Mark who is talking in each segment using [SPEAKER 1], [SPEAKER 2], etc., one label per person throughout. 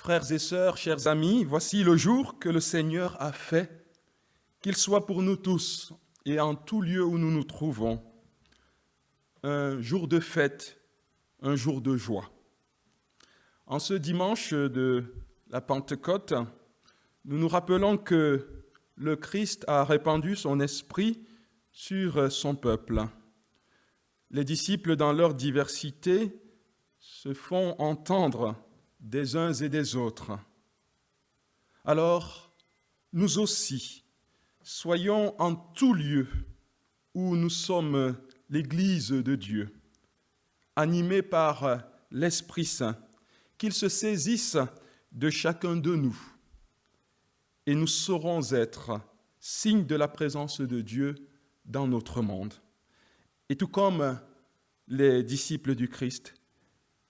[SPEAKER 1] Frères et sœurs, chers amis, voici le jour que le Seigneur a fait, qu'il soit pour nous tous et en tout lieu où nous nous trouvons, un jour de fête, un jour de joie. En ce dimanche de la Pentecôte, nous nous rappelons que le Christ a répandu son esprit sur son peuple. Les disciples, dans leur diversité, se font entendre des uns et des autres. Alors, nous aussi, soyons en tout lieu où nous sommes l'Église de Dieu, animés par l'Esprit Saint, qu'il se saisisse de chacun de nous, et nous saurons être signe de la présence de Dieu dans notre monde. Et tout comme les disciples du Christ,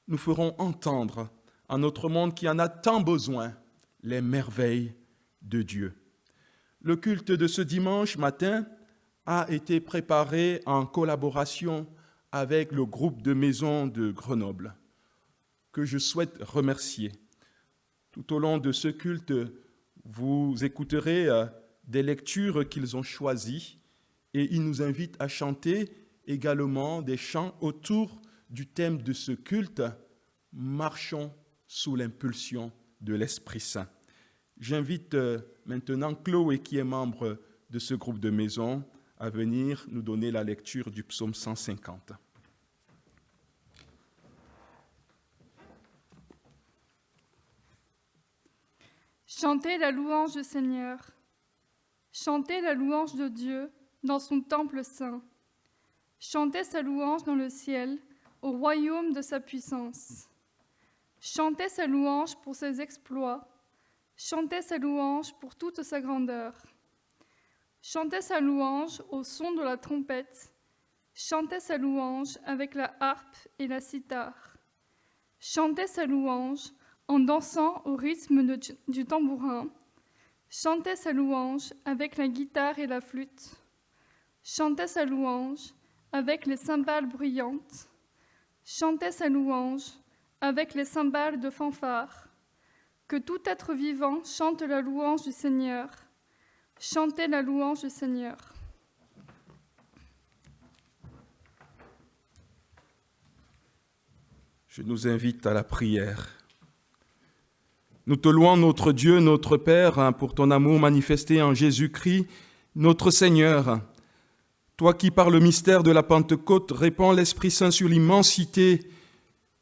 [SPEAKER 1] nous ferons entendre à notre monde qui en a tant besoin les merveilles de Dieu. Le culte de ce dimanche matin a été préparé en collaboration avec le groupe de maison de Grenoble, que je souhaite remercier. Tout au long de ce culte, vous écouterez des lectures qu'ils ont choisies et ils nous invitent à chanter également des chants autour du thème de ce culte, « Marchons sous l'impulsion de l'Esprit Saint ». J'invite maintenant Chloé, qui est membre de ce groupe de maison, à venir nous donner la lecture du psaume 150.
[SPEAKER 2] Chantez la louange du Seigneur. Chantez la louange de Dieu dans son temple saint. Chantez sa louange dans le ciel, au royaume de sa puissance. Chantez sa louange pour ses exploits. Chantez sa louange pour toute sa grandeur. Chantez sa louange au son de la trompette. Chantez sa louange avec la harpe et la cithare. Chantez sa louange en dansant au rythme du tambourin. Chantez sa louange avec la guitare et la flûte. Chantez sa louange avec les cymbales bruyantes. Chantez sa louange avec les cymbales de fanfare. Que tout être vivant chante la louange du Seigneur. Chantez la louange du Seigneur.
[SPEAKER 1] Je nous invite à la prière. Nous te louons, notre Dieu, notre Père, pour ton amour manifesté en Jésus-Christ, notre Seigneur. Toi qui, par le mystère de la Pentecôte, répands l'Esprit Saint sur l'immensité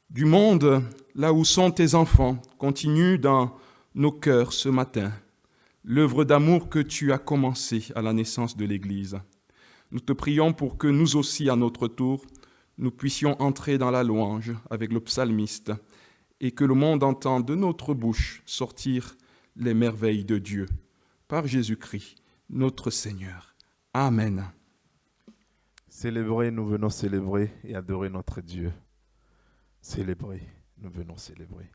[SPEAKER 1] du monde, là où sont tes enfants, continue dans nos cœurs ce matin l'œuvre d'amour que tu as commencée à la naissance de l'Église. Nous te prions pour que nous aussi, à notre tour, nous puissions entrer dans la louange avec le psalmiste et que le monde entende de notre bouche sortir les merveilles de Dieu. Par Jésus-Christ, notre Seigneur. Amen.
[SPEAKER 3] Célébrer, nous venons célébrer et adorer notre Dieu. Célébrer, nous venons célébrer.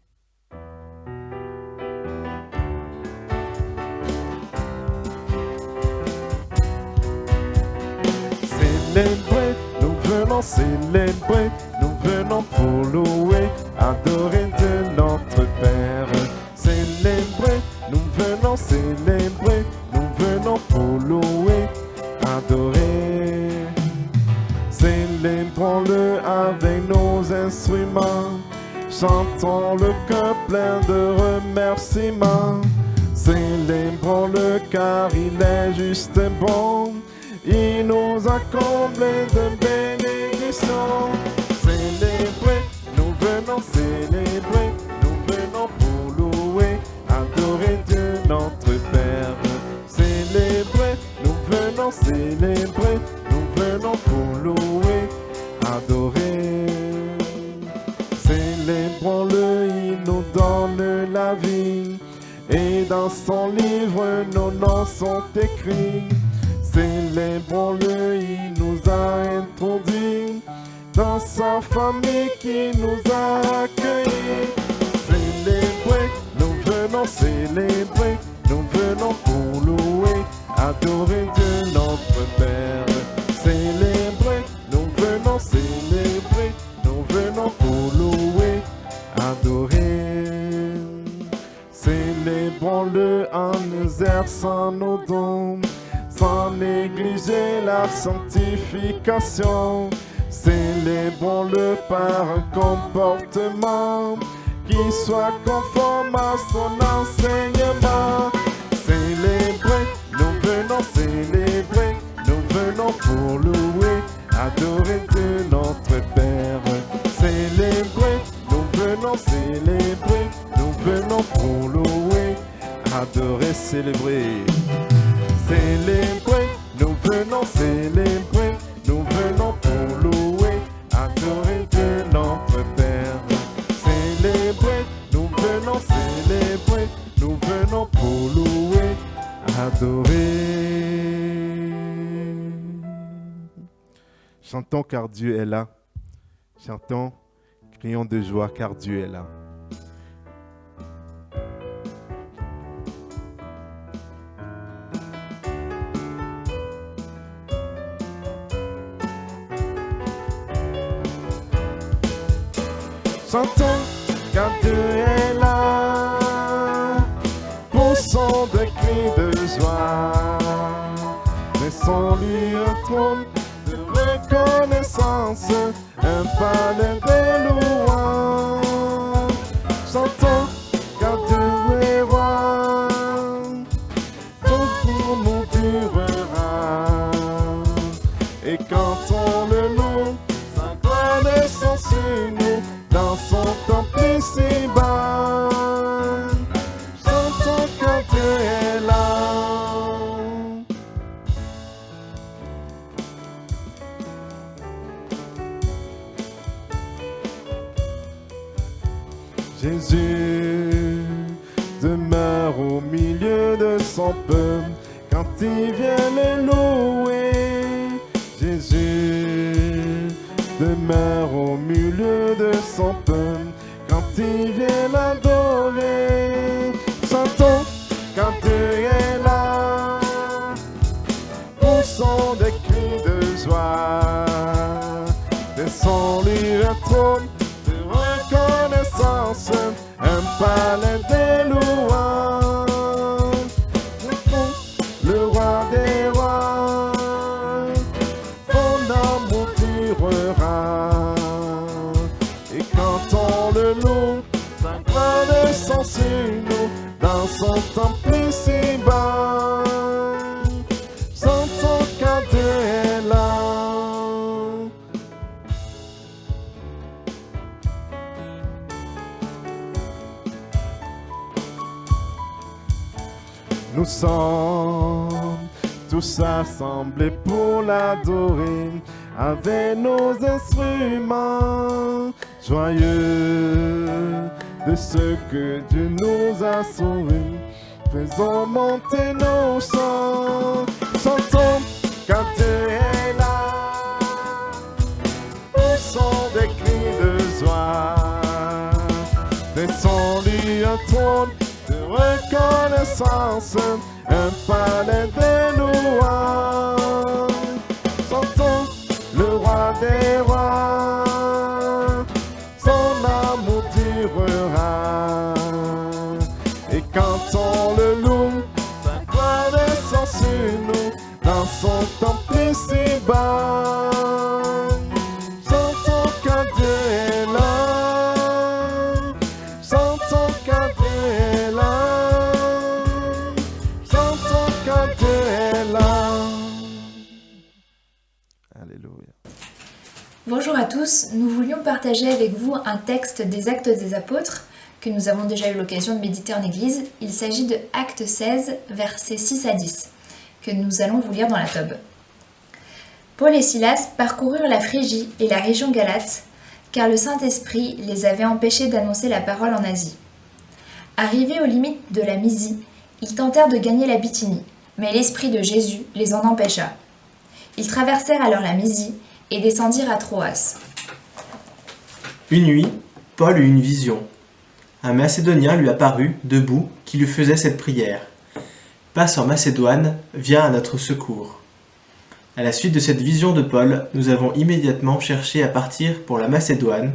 [SPEAKER 3] Célébrer, nous venons célébrer, nous venons pour louer, adorer de notre Père. Célébrer, nous venons célébrer, nous venons pour louer, adorer. Célébrons-le avec nos instruments, chantons le cœur plein de remerciements. Célébrons-le car il est juste et bon, il nous a comblés de bénédictions. Célébrer, nous venons célébrer, nous venons pour louer, adorer Dieu notre Père. Célébrer, nous venons célébrer, nous venons pour louer, adorer. Célébrons-le, il nous donne la vie, et dans son livre nos noms sont écrits. Célébrons-le, il nous a introduits dans sa famille qui nous a accueillis. Célébrer, nous venons célébrer, nous venons pour louer, adorer Dieu notre Père. Célébrer, nous venons célébrer, nous venons pour louer, adorer. Célébrons-le en exerçant nos dons, sans négliger la sanctification. Célébrons-le par un comportement qui soit conforme à son enseignement. Célébrer, nous venons célébrer, nous venons pour louer, adorer Dieu notre Père. Célébrer, nous venons célébrer, nous venons pour louer, adorer, célébrer. Célébrer, nous venons célébrer, nous venons pour louer, adorer Dieu notre Père. Célébrer, nous venons célébrer, nous venons pour louer, adorer. Chantons car Dieu est là. Chantons, crions de joie car Dieu est là. Chantons car Dieu est là, poussons des cris de joie, laissons-lui un trône de reconnaissance, un palais de louange. Chantons car Dieu est roi, tout pour nous durera, et quand on le loue, sa gloire descend sur nous. Dans son temple ici-bas, chantons quand Dieu est là. Jésus demeure au milieu de son peuple quand il vient le louer. Jésus demeure au milieu de son peuple quand il vient l'adorer. Chantons quand Dieu est là, poussons des cris de joie, laissons-lui un trône de reconnaissance, un palais de louange. Le roi des rois, son amour durera, et quand on le loue, sa gloire descend sur nous, dans son temple ici-bas. Chantons quand Dieu est là. Nous sommes tous assemblés pour l'adorer, avec nos instruments, joyeux de ce que Dieu nous a sauvés. Faisons monter nos chants, chantons quand Dieu est là, poussons des cris de joie, laissons-lui un trône de reconnaissance, un palais de louange. Chantons le roi des rois, son amour durera, et quand on le loue, sa gloire descend sur nous, dans son temple ici-bas. Chantons quand Dieu est là, chantons quand Dieu est là, chantons quand Dieu est là. Alléluia.
[SPEAKER 4] Bonjour à tous, nous voulions partager avec vous un texte des Actes des Apôtres que nous avons déjà eu l'occasion de méditer en Église. Il s'agit de Actes 16, versets 6 à 10, que nous allons vous lire dans la Tobe. Paul et Silas parcoururent la Phrygie et la région Galate, car le Saint-Esprit les avait empêchés d'annoncer la parole en Asie. Arrivés aux limites de la Mysie, ils tentèrent de gagner la Bithynie, mais l'Esprit de Jésus les en empêcha. Ils traversèrent alors la Mysie et descendirent à Troas.
[SPEAKER 5] Une nuit, Paul eut une vision. Un Macédonien lui apparut, debout, qui lui faisait cette prière. « Passe en Macédoine, viens à notre secours. » À la suite de cette vision de Paul, nous avons immédiatement cherché à partir pour la Macédoine,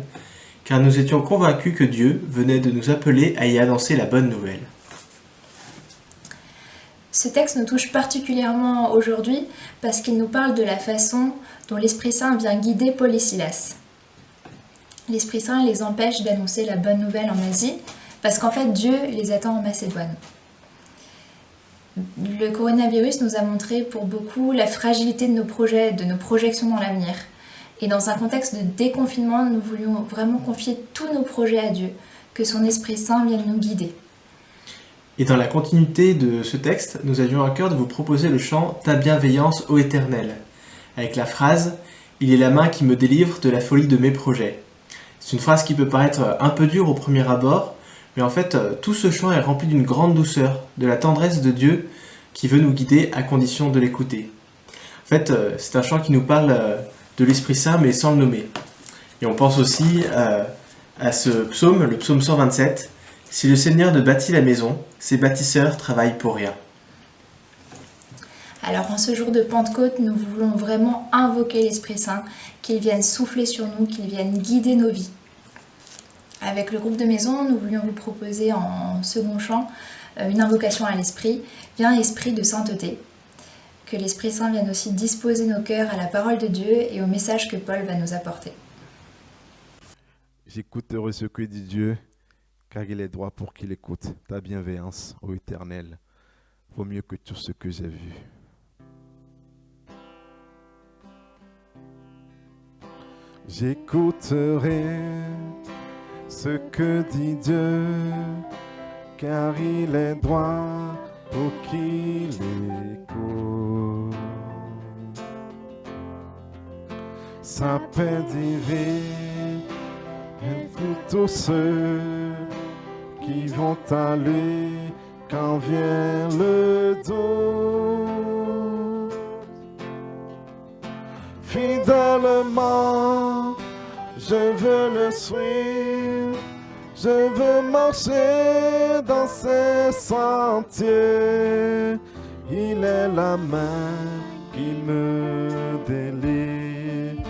[SPEAKER 5] car nous étions convaincus que Dieu venait de nous appeler à y annoncer la bonne nouvelle.
[SPEAKER 4] Ce texte nous touche particulièrement aujourd'hui parce qu'il nous parle de la façon dont l'Esprit Saint vient guider Paul et Silas. L'Esprit Saint les empêche d'annoncer la bonne nouvelle en Asie parce qu'en fait Dieu les attend en Macédoine. Le coronavirus nous a montré pour beaucoup la fragilité de nos projets, de nos projections dans l'avenir. Et dans un contexte de déconfinement, nous voulions vraiment confier tous nos projets à Dieu, que son Esprit Saint vienne nous guider.
[SPEAKER 5] Et dans la continuité de ce texte, nous avions à cœur de vous proposer le chant « Ta bienveillance, ô Éternel », avec la phrase « Il est la main qui me délivre de la folie de mes projets ». C'est une phrase qui peut paraître un peu dure au premier abord, mais en fait, tout ce chant est rempli d'une grande douceur, de la tendresse de Dieu qui veut nous guider à condition de l'écouter. En fait, c'est un chant qui nous parle de l'Esprit Saint, mais sans le nommer. Et on pense aussi à ce psaume, le psaume 127, « Si le Seigneur ne bâtit la maison, ses bâtisseurs travaillent pour rien ».
[SPEAKER 4] Alors en ce jour de Pentecôte, nous voulons vraiment invoquer l'Esprit Saint, qu'il vienne souffler sur nous, qu'il vienne guider nos vies. Avec le groupe de maison, nous voulions vous proposer en second chant une invocation à l'Esprit. Viens Esprit de sainteté. Que l'Esprit Saint vienne aussi disposer nos cœurs à la parole de Dieu et au message que Paul va nous apporter.
[SPEAKER 3] J'écouterai ce que dit Dieu, car il est droit pour qu'il écoute. Ta bienveillance, ô Éternel, vaut mieux que tout ce que j'ai vu. J'écouterai ce que dit Dieu, car il est droit pour qu'il écoute. Sa paix divine est pour tous ceux qui vont aller quand vient le doute. Fidèlement, je veux le suivre, je veux marcher dans ses sentiers. Il est la main qui me délivre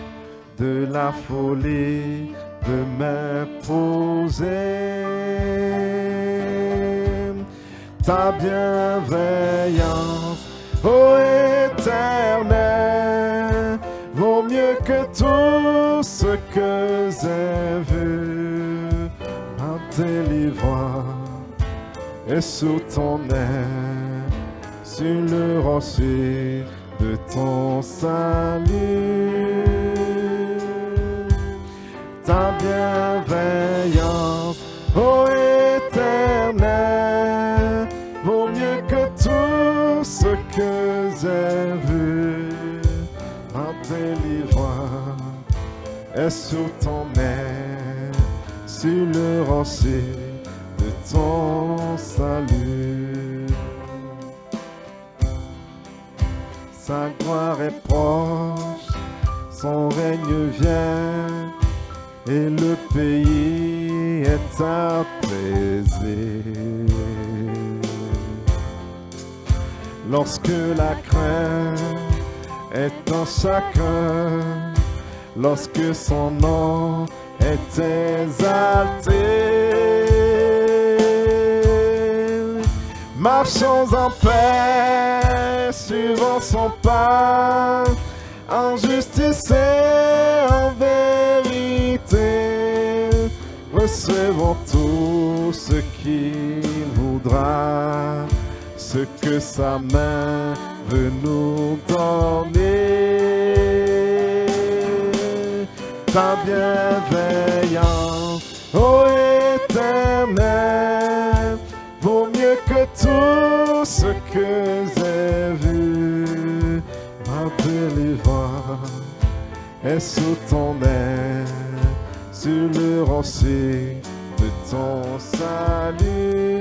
[SPEAKER 3] de la folie de m'imposer. Ta bienveillance, ô Éternel, vaut mieux que tout ce que j'ai vu. Ma délivrance est sous ton aile, sur le rocher de ton salut. Ta bienveillance, ô Éternel, vaut mieux que tout ce que j'ai vu. Ma délivrance est sous ton aile, sur le rocher de ton salut. Sa gloire est proche, son règne vient, et le pays est apaisé. Lorsque la crainte est en chacun, lorsque son nom est exalté, marchons en paix, suivons son pas, en justice et en vérité. Recevons tout ce qu'il voudra, ce que sa main veut nous donner. Ta bienveillance, ô Éternel, vaut mieux que tout ce que j'ai vu. Ma délivrance est sous ton aile, sur le rocher de ton salut.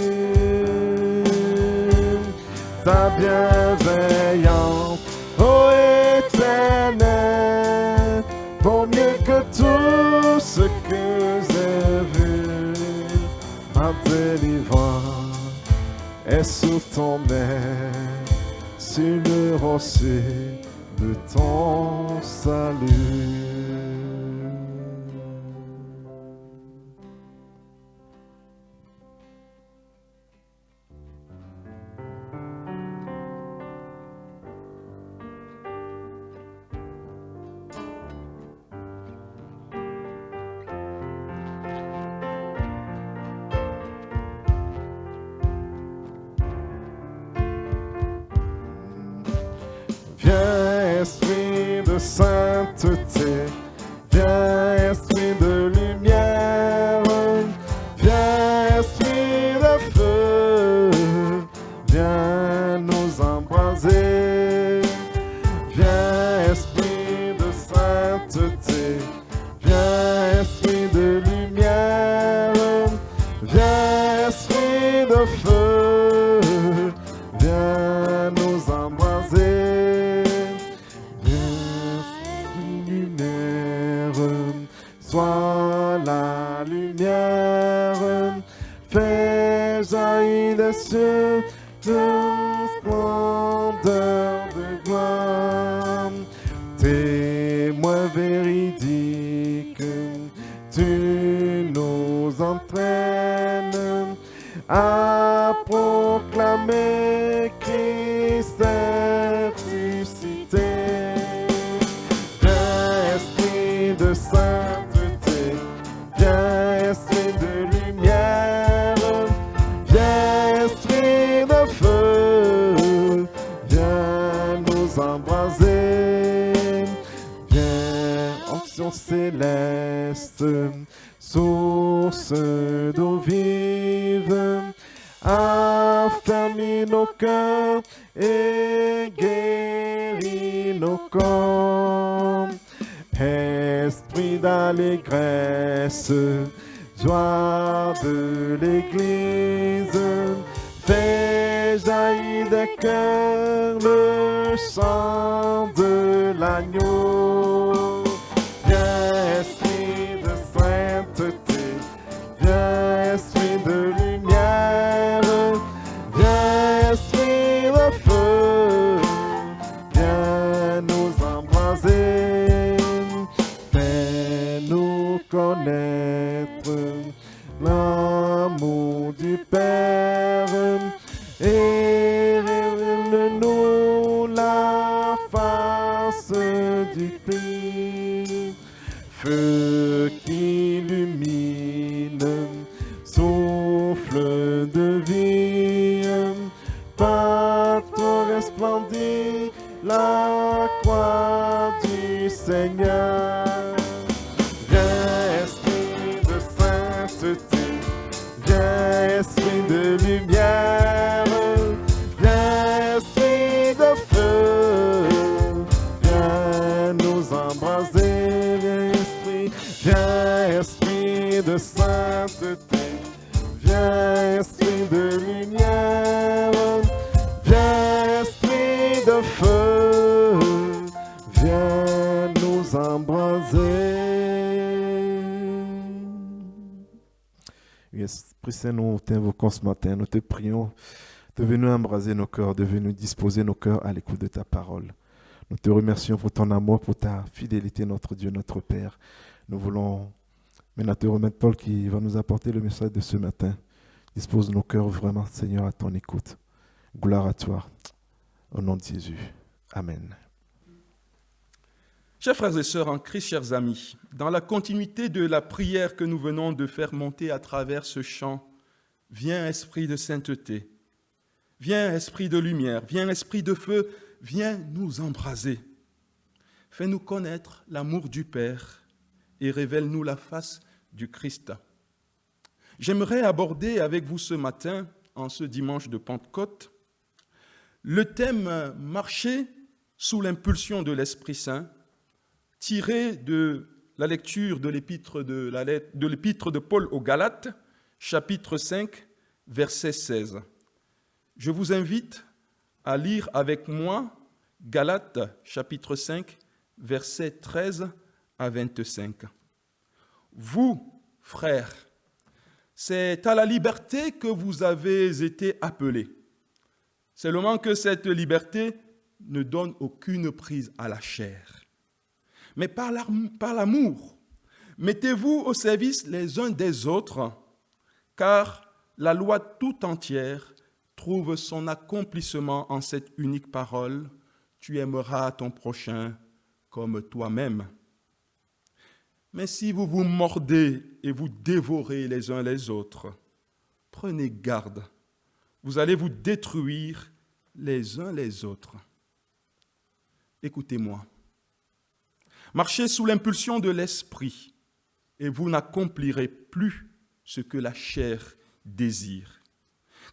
[SPEAKER 3] Ta bienveillance, ô Éternel, vaut mieux que tout ce que j'ai vu. Ma délivrance est sous ton aile, sur le rocher de ton salut. lumière, fais jaillir des cieux une splendeur de gloire. Témoin véridique, tu nous entraînes à proclamer Christ est ressuscité. Viens, esprit de sainteté, viens, esprit de lumière, viens, esprit de feu, viens nous embraser. Viens, onction céleste, source d'eau vive, affermis nos cœurs et guéris nos corps. Esprit d'allégresse, joie de l'Église, fais jaillir des cœurs le chant de l'agneau. Viens, esprit de sainteté, viens, esprit de lumière, viens, esprit de feu, viens nous embraser, fais-nous connaître l'amour du Père et révèle-nous la face du Christ. Feu qui illumine, souffle de vie, par toi resplendit la croix du Seigneur. Viens, esprit de sainteté, viens, esprit de lumière, viens, esprit de feu, viens nous embraser. Viens, esprit de sainteté, viens, esprit de lumière, viens, esprit de feu, viens nous embraser. Oui, Esprit Saint, nous t'invoquons ce matin, nous te prions de venir embraser nos cœurs, de venir disposer nos cœurs à l'écoute de ta parole. Nous te remercions pour ton amour, pour ta fidélité, notre Dieu, notre Père. Nous voulons maintenant te remettre Paul qui va nous apporter le message de ce matin. Dispose nos cœurs vraiment, Seigneur, à ton écoute. Gloire à toi. Au nom de Jésus. Amen.
[SPEAKER 1] Chers frères et sœurs en Christ, chers amis, dans la continuité de la prière que nous venons de faire monter à travers ce chant, viens esprit de sainteté, viens esprit de lumière, viens esprit de feu, viens nous embraser. Fais-nous connaître l'amour du Père et révèle-nous la face du Christ. J'aimerais aborder avec vous ce matin, en ce dimanche de Pentecôte, le thème « Marcher sous l'impulsion de l'Esprit Saint », tiré de la lecture de l'épître de Paul aux Galates, chapitre 5, verset 16. Je vous invite à lire avec moi Galates, chapitre 5, verset 13 à 25. Vous, frères, c'est à la liberté que vous avez été appelés. Seulement que cette liberté ne donne aucune prise à la chair. Mais par l'amour, mettez-vous au service les uns des autres, car la loi tout entière trouve son accomplissement en cette unique parole, tu aimeras ton prochain comme toi-même. Mais si vous vous mordez et vous dévorez les uns les autres, prenez garde, vous allez vous détruire les uns les autres. Écoutez-moi. Marchez sous l'impulsion de l'esprit et vous n'accomplirez plus ce que la chair désire.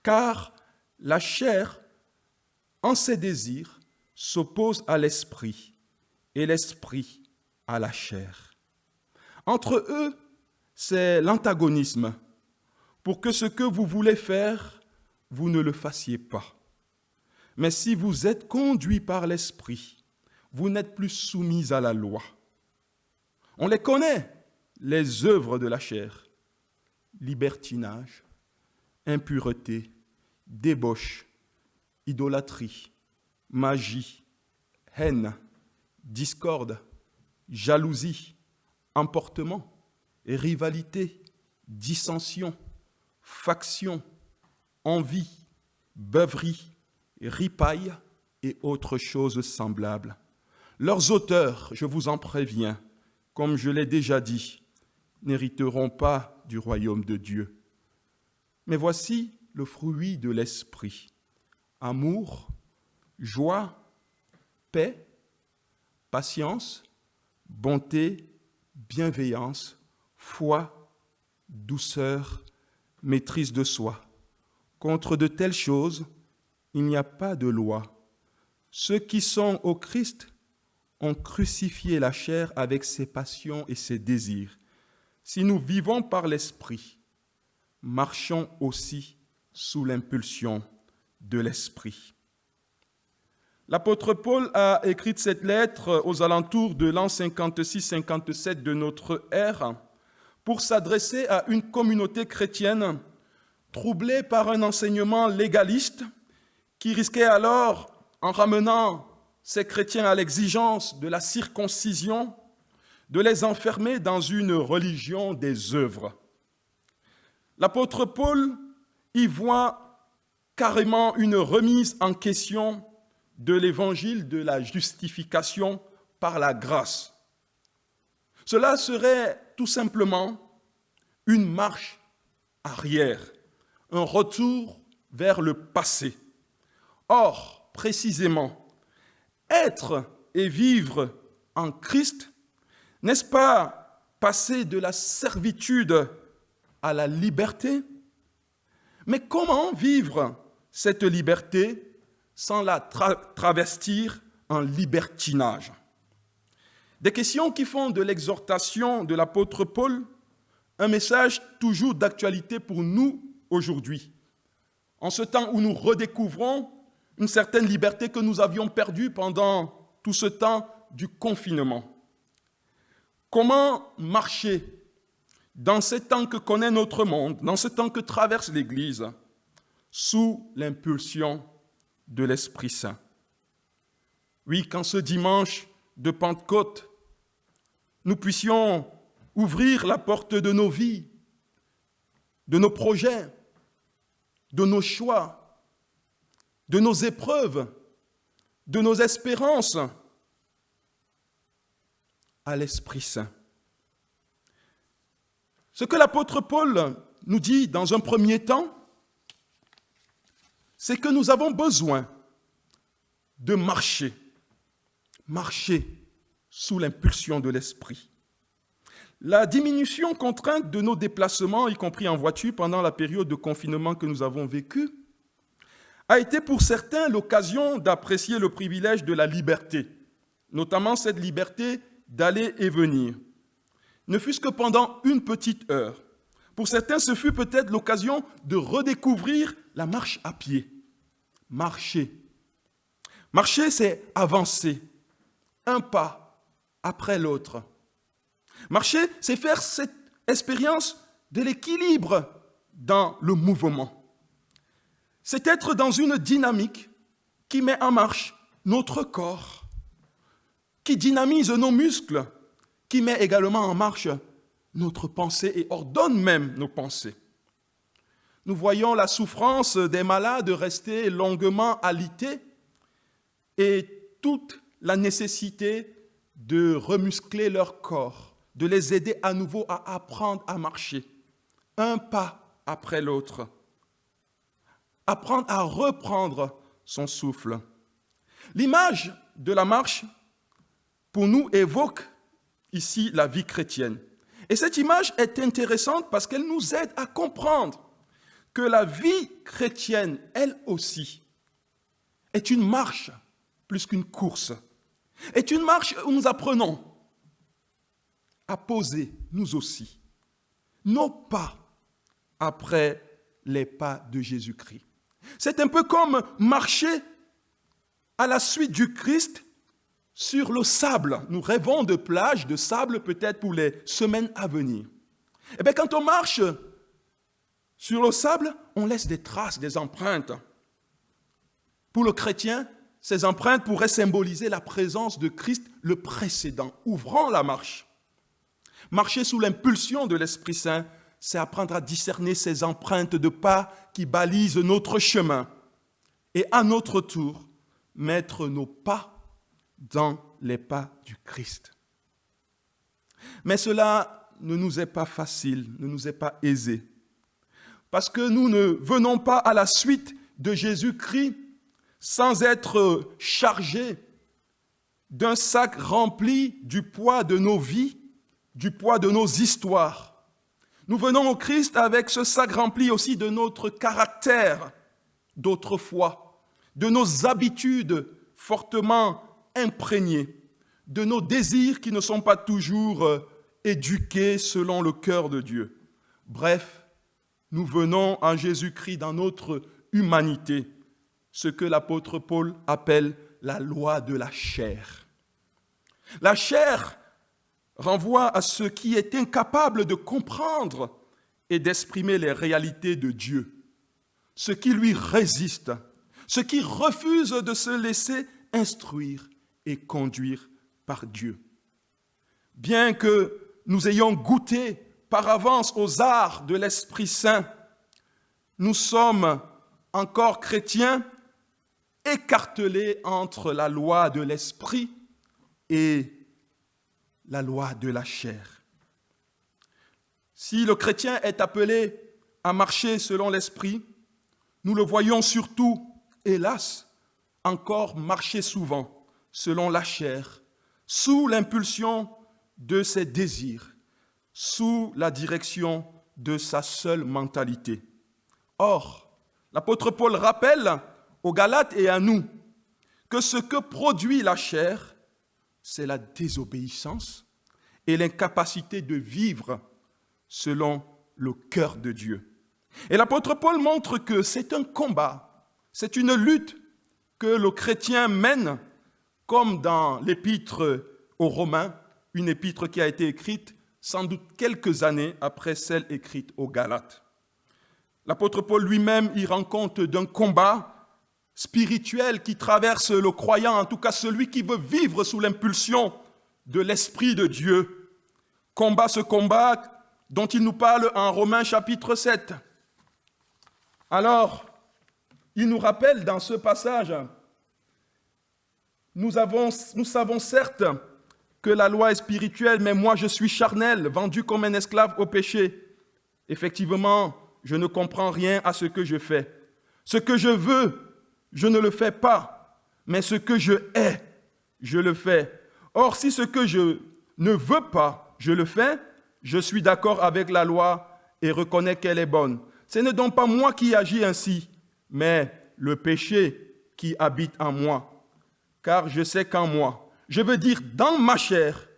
[SPEAKER 1] Car la chair, en ses désirs, s'oppose à l'esprit et l'esprit à la chair. Entre eux, c'est l'antagonisme pour que ce que vous voulez faire, vous ne le fassiez pas. Mais si vous êtes conduits par l'esprit, vous n'êtes plus soumis à la loi. On les connaît, les œuvres de la chair. libertinage, impureté, débauche, idolâtrie, magie, haine, discorde, jalousie, emportement, rivalité, dissension, faction, envie, beuverie, ripaille et autres choses semblables. Leurs auteurs, je vous en préviens, comme je l'ai déjà dit, n'hériteront pas du royaume de Dieu. Mais voici le fruit de l'esprit: amour, joie, paix, patience, bonté, bienveillance, foi, douceur, maîtrise de soi. Contre de telles choses, il n'y a pas de loi. Ceux qui sont au Christ ont crucifié la chair avec ses passions et ses désirs. Si nous vivons par l'Esprit, marchons aussi sous l'impulsion de l'Esprit. L'apôtre Paul a écrit cette lettre aux alentours de l'an 56-57 de notre ère pour s'adresser à une communauté chrétienne troublée par un enseignement légaliste qui risquait alors, en ramenant ces chrétiens à l'exigence de la circoncision, de les enfermer dans une religion des œuvres. L'apôtre Paul y voit carrément une remise en question de l'évangile de la justification par la grâce. Cela serait tout simplement une marche arrière, un retour vers le passé. Or, précisément, être et vivre en Christ, n'est-ce pas passer de la servitude à la liberté? Mais comment vivre cette liberté sans la travestir en libertinage? Des questions qui font de l'exhortation de l'apôtre Paul un message toujours d'actualité pour nous aujourd'hui, en ce temps où nous redécouvrons une certaine liberté que nous avions perdue pendant tout ce temps du confinement. Comment marcher dans ce temps que connaît notre monde, dans ce temps que traverse l'Église, sous l'impulsion de l'Esprit Saint? Oui, qu'en ce dimanche de Pentecôte, nous puissions ouvrir la porte de nos vies, de nos projets, de nos choix, de nos épreuves, de nos espérances à l'Esprit Saint. Ce que l'apôtre Paul nous dit dans un premier temps, c'est que nous avons besoin de marcher sous l'impulsion de l'Esprit. La diminution contrainte de nos déplacements, y compris en voiture, pendant la période de confinement que nous avons vécue, a été pour certains l'occasion d'apprécier le privilège de la liberté, notamment cette liberté d'aller et venir, ne fût-ce que pendant une petite heure. Pour certains, ce fut peut-être l'occasion de redécouvrir la marche à pied. Marcher, c'est avancer, un pas après l'autre. Marcher, c'est faire cette expérience de l'équilibre dans le mouvement. C'est être dans une dynamique qui met en marche notre corps, qui dynamise nos muscles, qui met également en marche notre pensée et ordonne même nos pensées. Nous voyons la souffrance des malades rester longuement alités et toute la nécessité de remuscler leur corps, de les aider à nouveau à apprendre à marcher, un pas après l'autre. Apprendre à reprendre son souffle. L'image de la marche, pour nous, évoque ici la vie chrétienne. Et cette image est intéressante parce qu'elle nous aide à comprendre que la vie chrétienne, elle aussi, est une marche plus qu'une course. Est une marche où nous apprenons à poser, nous aussi, nos pas après les pas de Jésus-Christ. C'est un peu comme marcher à la suite du Christ sur le sable. Nous rêvons de plages, de sable peut-être pour les semaines à venir. Eh bien, quand on marche Sur le sable, on laisse des traces, des empreintes. Pour le chrétien, ces empreintes pourraient symboliser la présence de Christ le précédent, ouvrant la marche. Marcher sous l'impulsion de l'Esprit Saint, c'est apprendre à discerner ces empreintes de pas qui balisent notre chemin et à notre tour, mettre nos pas dans les pas du Christ. Mais cela ne nous est pas facile, ne nous est pas aisé, parce que nous ne venons pas à la suite de Jésus-Christ sans être chargés d'un sac rempli du poids de nos vies, du poids de nos histoires. Nous venons au Christ avec ce sac rempli aussi de notre caractère d'autrefois, de nos habitudes fortement imprégnées, de nos désirs qui ne sont pas toujours éduqués selon le cœur de Dieu. Bref, nous venons à Jésus-Christ dans notre humanité, ce que l'apôtre Paul appelle la loi de la chair. La chair renvoie à ce qui est incapable de comprendre et d'exprimer les réalités de Dieu, ce qui lui résiste, ce qui refuse de se laisser instruire et conduire par Dieu. Bien que nous ayons goûté par avance aux arts de l'Esprit Saint, nous sommes encore chrétiens écartelés entre la loi de l'Esprit et la loi de la chair. Si le chrétien est appelé à marcher selon l'Esprit, nous le voyons surtout, hélas, encore marcher souvent selon la chair, sous l'impulsion de ses désirs, sous la direction de sa seule mentalité. Or, l'apôtre Paul rappelle aux Galates et à nous que ce que produit la chair, c'est la désobéissance et l'incapacité de vivre selon le cœur de Dieu. Et l'apôtre Paul montre que c'est un combat, c'est une lutte que le chrétien mène, comme dans l'épître aux Romains, une épître qui a été écrite sans doute quelques années après celle écrite aux Galates. L'apôtre Paul lui-même y rend compte d'un combat spirituel qui traverse le croyant, en tout cas celui qui veut vivre sous l'impulsion de l'Esprit de Dieu. Combat ce combat dont il nous parle en Romains chapitre 7. Alors, il nous rappelle dans ce passage, nous savons certes que la loi est spirituelle, mais moi je suis charnel, vendu comme un esclave au péché. Effectivement, je ne comprends rien à ce que je fais. Ce que je veux, je ne le fais pas, mais ce que je hais, je le fais. Or, si ce que je ne veux pas, je le fais, je suis d'accord avec la loi et reconnais qu'elle est bonne. Ce n'est donc pas moi qui agis ainsi, mais le péché qui habite en moi. Car je sais qu'en moi, je veux dire dans ma chair,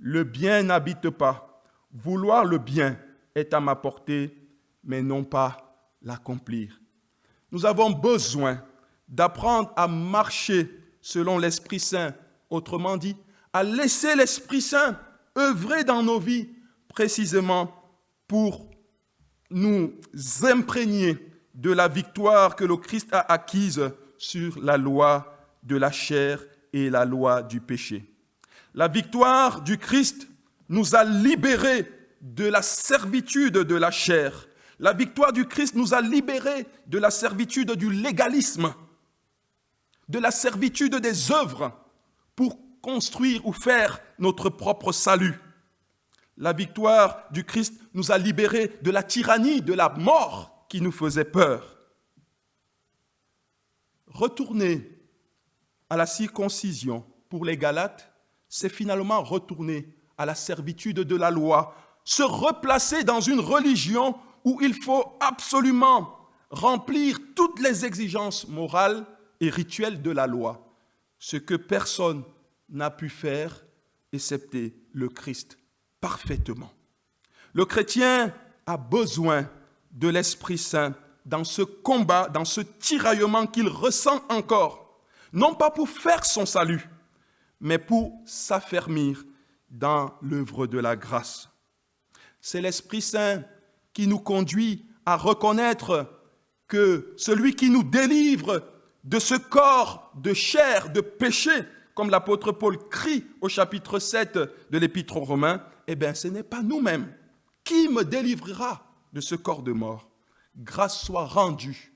[SPEAKER 1] le bien n'habite pas. Vouloir le bien est à ma portée, mais non pas l'accomplir. Nous avons besoin d'apprendre à marcher selon l'Esprit Saint, autrement dit, à laisser l'Esprit Saint œuvrer dans nos vies précisément pour nous imprégner de la victoire que le Christ a acquise sur la loi de la chair et la loi du péché. La victoire du Christ nous a libérés de la servitude de la chair. La victoire du Christ nous a libérés de la servitude du légalisme, de la servitude des œuvres pour construire ou faire notre propre salut. La victoire du Christ nous a libérés de la tyrannie, de la mort qui nous faisait peur. Retourner à la circoncision pour les Galates, c'est finalement retourner à la servitude de la loi, se replacer dans une religion où il faut absolument remplir toutes les exigences morales et rituelles de la loi, ce que personne n'a pu faire excepté le Christ parfaitement. Le chrétien a besoin de l'Esprit Saint dans ce combat, dans ce tiraillement qu'il ressent encore, non pas pour faire son salut, mais pour s'affermir dans l'œuvre de la grâce. C'est l'Esprit Saint qui nous conduit à reconnaître que celui qui nous délivre de ce corps de chair, de péché, comme l'apôtre Paul crie au chapitre 7 de l'Épître aux Romains, eh bien, ce n'est pas nous-mêmes. Qui me délivrera de ce corps de mort? Grâce soit rendue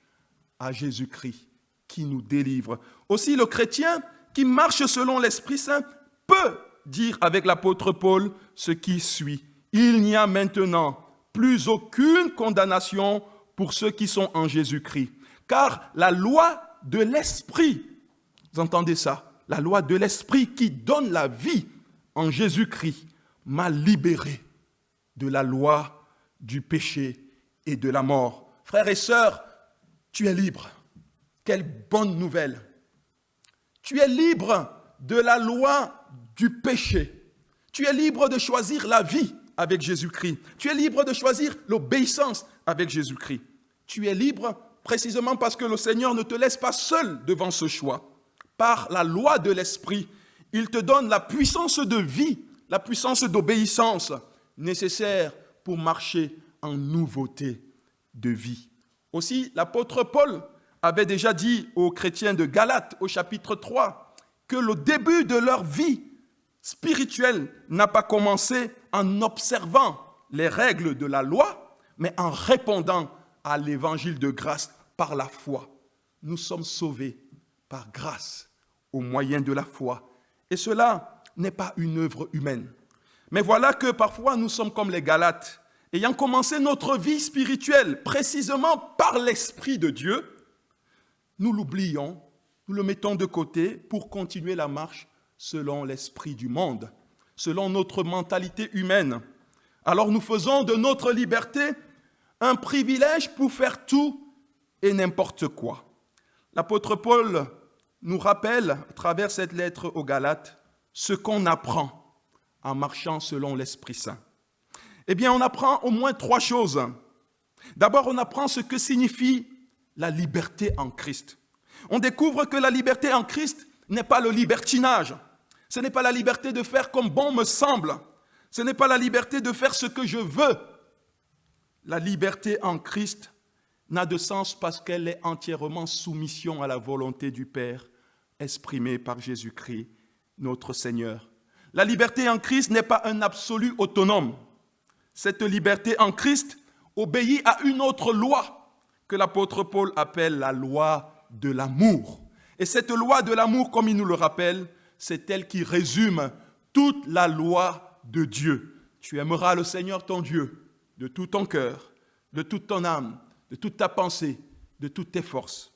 [SPEAKER 1] à Jésus-Christ qui nous délivre. Aussi, le chrétien qui marche selon l'Esprit Saint peut dire avec l'apôtre Paul ce qui suit. Il n'y a maintenant plus aucune condamnation pour ceux qui sont en Jésus-Christ. Car la loi de l'Esprit, vous entendez ça? La loi de l'Esprit qui donne la vie en Jésus-Christ m'a libéré de la loi du péché et de la mort. Frères et sœurs, tu es libre. Quelle bonne nouvelle. Tu es libre de la loi du péché. Tu es libre de choisir la vie avec Jésus-Christ. Tu es libre de choisir l'obéissance avec Jésus-Christ. Tu es libre précisément parce que le Seigneur ne te laisse pas seul devant ce choix. Par la loi de l'Esprit, il te donne la puissance de vie, la puissance d'obéissance nécessaire pour marcher en nouveauté de vie. Aussi, l'apôtre Paul avait déjà dit aux chrétiens de Galates, au chapitre 3, que le début de leur vie spirituelle n'a pas commencé en observant les règles de la loi, mais en répondant à l'évangile de grâce par la foi. Nous sommes sauvés par grâce au moyen de la foi. Et cela n'est pas une œuvre humaine. Mais voilà que parfois nous sommes comme les Galates, ayant commencé notre vie spirituelle précisément par l'Esprit de Dieu, nous l'oublions, nous le mettons de côté pour continuer la marche selon l'esprit du monde, selon notre mentalité humaine. Alors nous faisons de notre liberté un privilège pour faire tout et n'importe quoi. L'apôtre Paul nous rappelle, à travers cette lettre aux Galates, ce qu'on apprend en marchant selon l'Esprit Saint. Eh bien, on apprend au moins 3 choses. D'abord, on apprend ce que signifie la liberté en Christ. On découvre que la liberté en Christ n'est pas le libertinage. Ce n'est pas la liberté de faire comme bon me semble. Ce n'est pas la liberté de faire ce que je veux. La liberté en Christ n'a de sens parce qu'elle est entièrement soumission à la volonté du Père exprimée par Jésus-Christ, notre Seigneur. La liberté en Christ n'est pas un absolu autonome. Cette liberté en Christ obéit à une autre loi que l'apôtre Paul appelle la loi de l'amour. Et cette loi de l'amour, comme il nous le rappelle, c'est elle qui résume toute la loi de Dieu. Tu aimeras le Seigneur ton Dieu de tout ton cœur, de toute ton âme, de toute ta pensée, de toutes tes forces.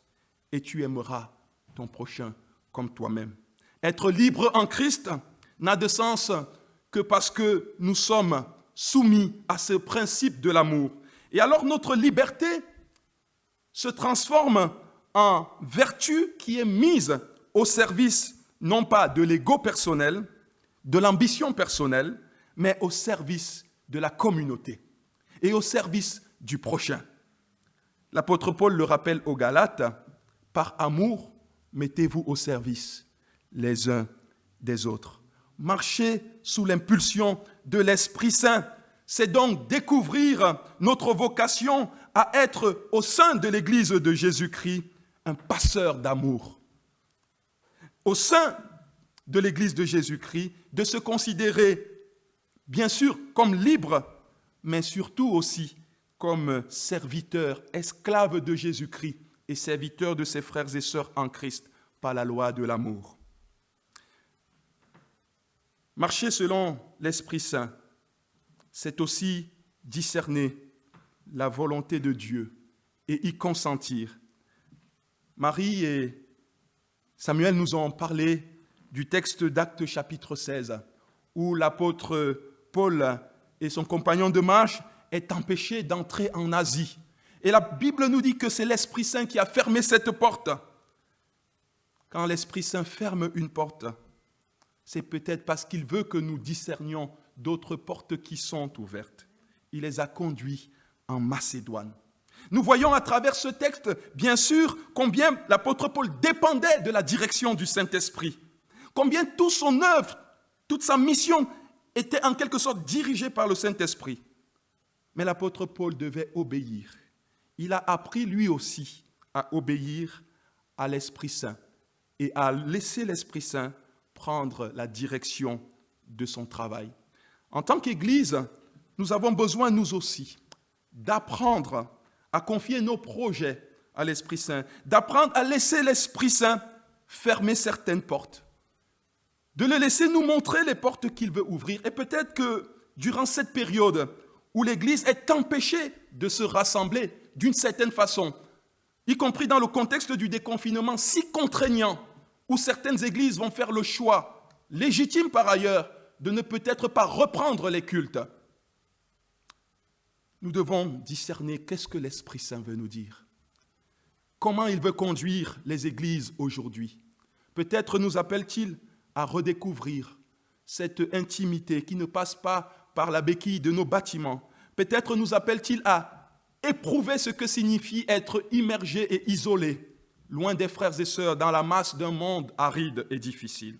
[SPEAKER 1] Et tu aimeras ton prochain comme toi-même. Être libre en Christ n'a de sens que parce que nous sommes soumis à ce principe de l'amour. Et alors notre liberté se transforme en vertu qui est mise au service non pas de l'ego personnel, de l'ambition personnelle, mais au service de la communauté et au service du prochain. L'apôtre Paul le rappelle aux Galates, par amour, mettez-vous au service les uns des autres. Marcher sous l'impulsion de l'Esprit Saint, c'est donc découvrir notre vocation à être au sein de l'Église de Jésus-Christ un passeur d'amour. Au sein de l'Église de Jésus-Christ, de se considérer bien sûr comme libre, mais surtout aussi comme serviteur, esclave de Jésus-Christ et serviteur de ses frères et sœurs en Christ par la loi de l'amour. Marcher selon l'Esprit Saint, c'est aussi discerner la volonté de Dieu et y consentir. Marie et Samuel nous ont parlé du texte d'Actes chapitre 16, où l'apôtre Paul et son compagnon de marche est empêché d'entrer en Asie. Et la Bible nous dit que c'est l'Esprit Saint qui a fermé cette porte. Quand l'Esprit Saint ferme une porte, c'est peut-être parce qu'il veut que nous discernions d'autres portes qui sont ouvertes. Il les a conduits en Macédoine. Nous voyons à travers ce texte, bien sûr, combien l'apôtre Paul dépendait de la direction du Saint-Esprit. Combien toute son œuvre, toute sa mission était en quelque sorte dirigée par le Saint-Esprit. Mais l'apôtre Paul devait obéir il a appris lui aussi à obéir à l'Esprit Saint et à laisser l'Esprit Saint prendre la direction de son travail. En tant qu'Église, nous avons besoin, nous aussi, d'apprendre à confier nos projets à l'Esprit Saint, d'apprendre à laisser l'Esprit Saint fermer certaines portes, de le laisser nous montrer les portes qu'il veut ouvrir. Et peut-être que durant cette période où l'Église est empêchée de se rassembler d'une certaine façon, y compris dans le contexte du déconfinement si contraignant, où certaines églises vont faire le choix, légitime par ailleurs, de ne peut-être pas reprendre les cultes, nous devons discerner qu'est-ce que l'Esprit Saint veut nous dire. Comment il veut conduire les églises aujourd'hui. Peut-être nous appelle-t-il à redécouvrir cette intimité qui ne passe pas par la béquille de nos bâtiments. Peut-être nous appelle-t-il à éprouver ce que signifie être immergé et isolé, loin des frères et sœurs, dans la masse d'un monde aride et difficile.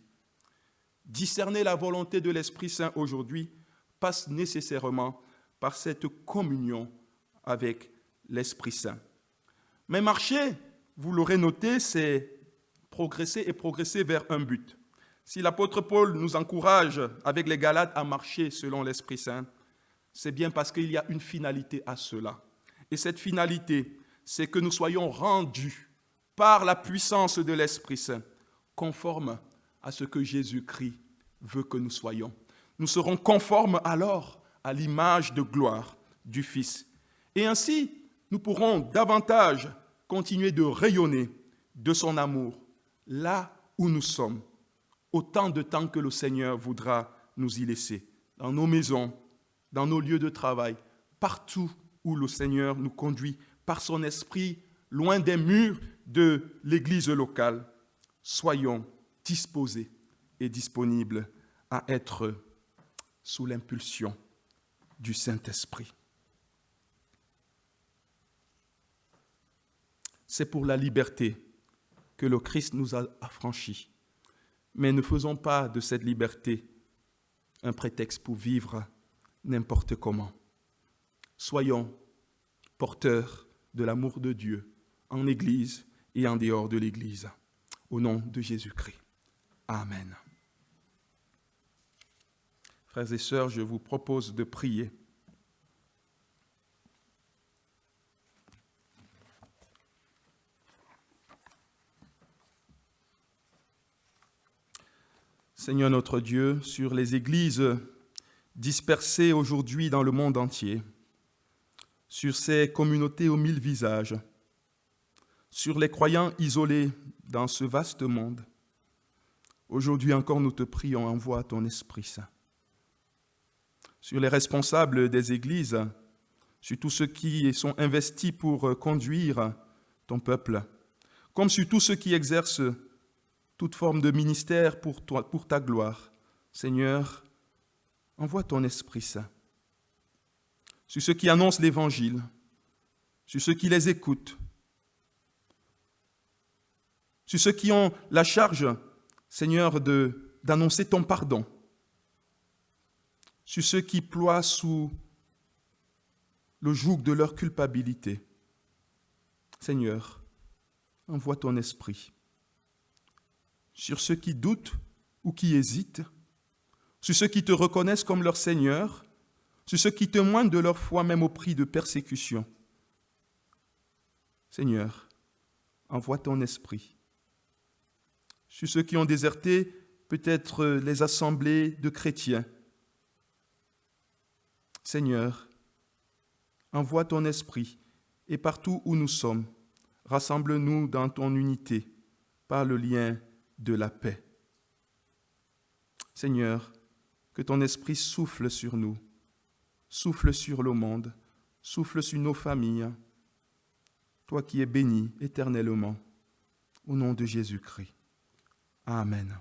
[SPEAKER 1] Discerner la volonté de l'Esprit Saint aujourd'hui passe nécessairement par cette communion avec l'Esprit Saint. Mais marcher, vous l'aurez noté, c'est progresser et progresser vers un but. Si l'apôtre Paul nous encourage avec les Galates à marcher selon l'Esprit Saint, c'est bien parce qu'il y a une finalité à cela. Et cette finalité, c'est que nous soyons rendus par la puissance de l'Esprit Saint, conformes à ce que Jésus-Christ veut que nous soyons. Nous serons conformes alors à l'image de gloire du Fils. Et ainsi, nous pourrons davantage continuer de rayonner de son amour là où nous sommes, autant de temps que le Seigneur voudra nous y laisser, dans nos maisons, dans nos lieux de travail, partout où le Seigneur nous conduit par son esprit, loin des murs de l'Église locale. Soyons disposés et disponibles à être sous l'impulsion du Saint-Esprit. C'est pour la liberté que le Christ nous a affranchis. Mais ne faisons pas de cette liberté un prétexte pour vivre n'importe comment. Soyons porteurs de l'amour de Dieu en Église et en dehors de l'Église. Au nom de Jésus-Christ. Amen. Frères et sœurs, je vous propose de prier. Seigneur notre Dieu, sur les églises dispersées aujourd'hui dans le monde entier, sur ces communautés aux 1000 visages, sur les croyants isolés dans ce vaste monde, aujourd'hui encore nous te prions, envoie ton Esprit Saint. Sur les responsables des églises, sur tous ceux qui sont investis pour conduire ton peuple, comme sur tous ceux qui exercent toute forme de ministère pour toi, pour ta gloire. Seigneur, envoie ton Esprit Saint. Sur ceux qui annoncent l'Évangile, sur ceux qui les écoutent, sur ceux qui ont la charge, Seigneur, d'annoncer ton pardon, sur ceux qui ploient sous le joug de leur culpabilité. Seigneur, envoie ton Esprit. Sur ceux qui doutent ou qui hésitent, sur ceux qui te reconnaissent comme leur Seigneur, sur ceux qui témoignent de leur foi même au prix de persécution. Seigneur, envoie ton Esprit. Sur ceux qui ont déserté peut-être les assemblées de chrétiens. Seigneur, envoie ton Esprit et partout où nous sommes, rassemble-nous dans ton unité par le lien de la paix. Seigneur, que ton Esprit souffle sur nous, souffle sur le monde, souffle sur nos familles, toi qui es béni éternellement, au nom de Jésus-Christ. Amen.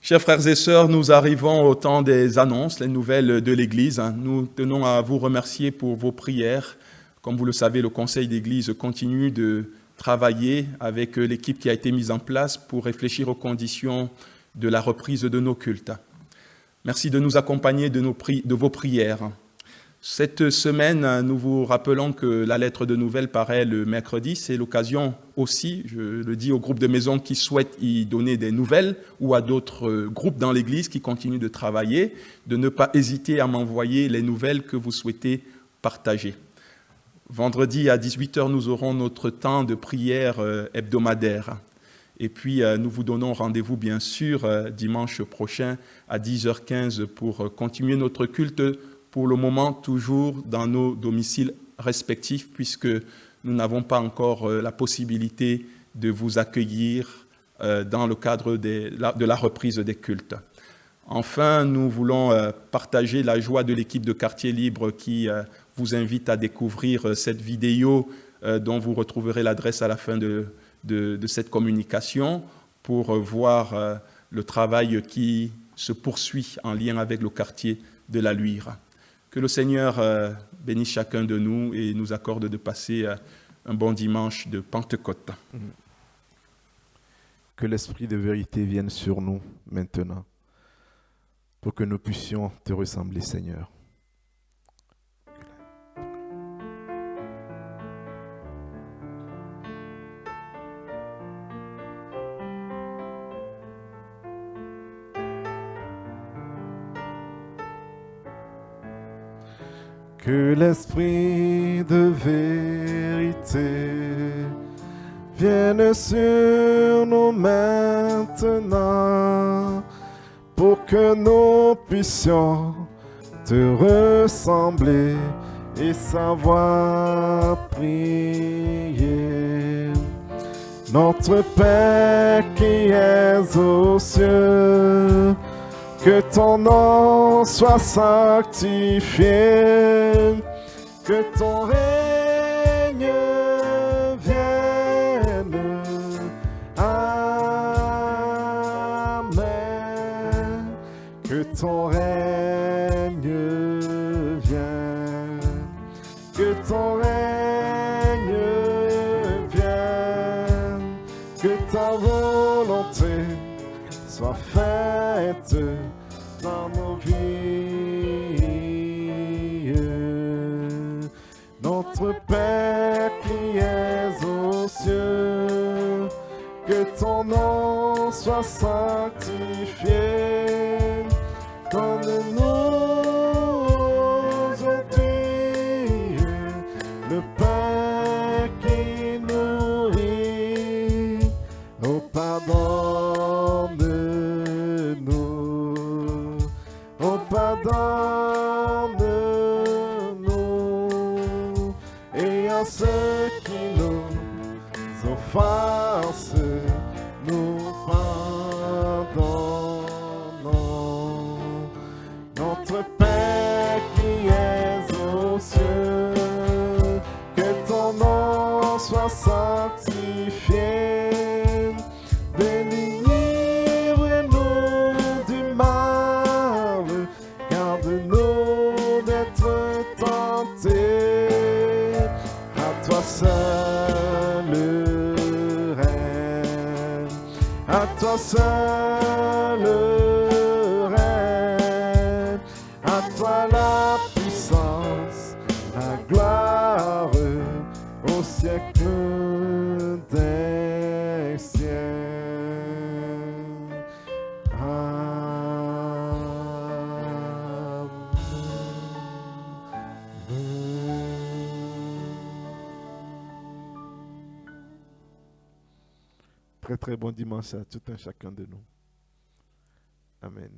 [SPEAKER 1] Chers frères et sœurs, nous arrivons au temps des annonces, les nouvelles de l'Église. Nous tenons à vous remercier pour vos prières. Comme vous le savez, le Conseil d'Église continue de travailler avec l'équipe qui a été mise en place pour réfléchir aux conditions de la reprise de nos cultes. Merci de nous accompagner de vos prières. Cette semaine, nous vous rappelons que la lettre de nouvelles paraît le mercredi. C'est l'occasion aussi, je le dis aux groupes de maison qui souhaitent y donner des nouvelles ou à d'autres groupes dans l'Église qui continuent de travailler, de ne pas hésiter à m'envoyer les nouvelles que vous souhaitez partager. Vendredi à 18h, nous aurons notre temps de prière hebdomadaire. Et puis, nous vous donnons rendez-vous, bien sûr, dimanche prochain à 10h15 pour continuer notre culte, pour le moment toujours dans nos domiciles respectifs, puisque nous n'avons pas encore la possibilité de vous accueillir dans le cadre de la reprise des cultes. Enfin, nous voulons partager la joie de l'équipe de Quartier Libre qui vous invite à découvrir cette vidéo dont vous retrouverez l'adresse à la fin de cette communication pour voir le travail qui se poursuit en lien avec le quartier de la Luire. Que le Seigneur bénisse chacun de nous et nous accorde de passer un bon dimanche de Pentecôte.
[SPEAKER 3] Que l'Esprit de vérité vienne sur nous maintenant, pour que nous puissions te ressembler, Seigneur. Que l'Esprit de vérité vienne sur nous maintenant, pour que nous puissions te ressembler et savoir prier. Notre Père qui es aux cieux, que ton nom soit sanctifié, que ton règne vienne. Amen. Que ton règne vienne. Que ton règne vienne. Que ta volonté soit faite dans nos vies. Notre Père qui es aux cieux, que ton nom soit sanctifié. Donne-nous aujourd'hui le pain qui nourrit. Oh, pardonne-nous. Oh, pardonne-nous. Et à ceux qui nous offensent, nous pardonnons. Notre Père qui es aux cieux, que ton nom soit sanctifié. Délivre-nous du mal, garde-nous d'être tentés. À toi seul règne, à toi seul règne, à toi la puissance, la gloire au siècle des siècles. Très très bon dimanche à tout un chacun de nous. Amen.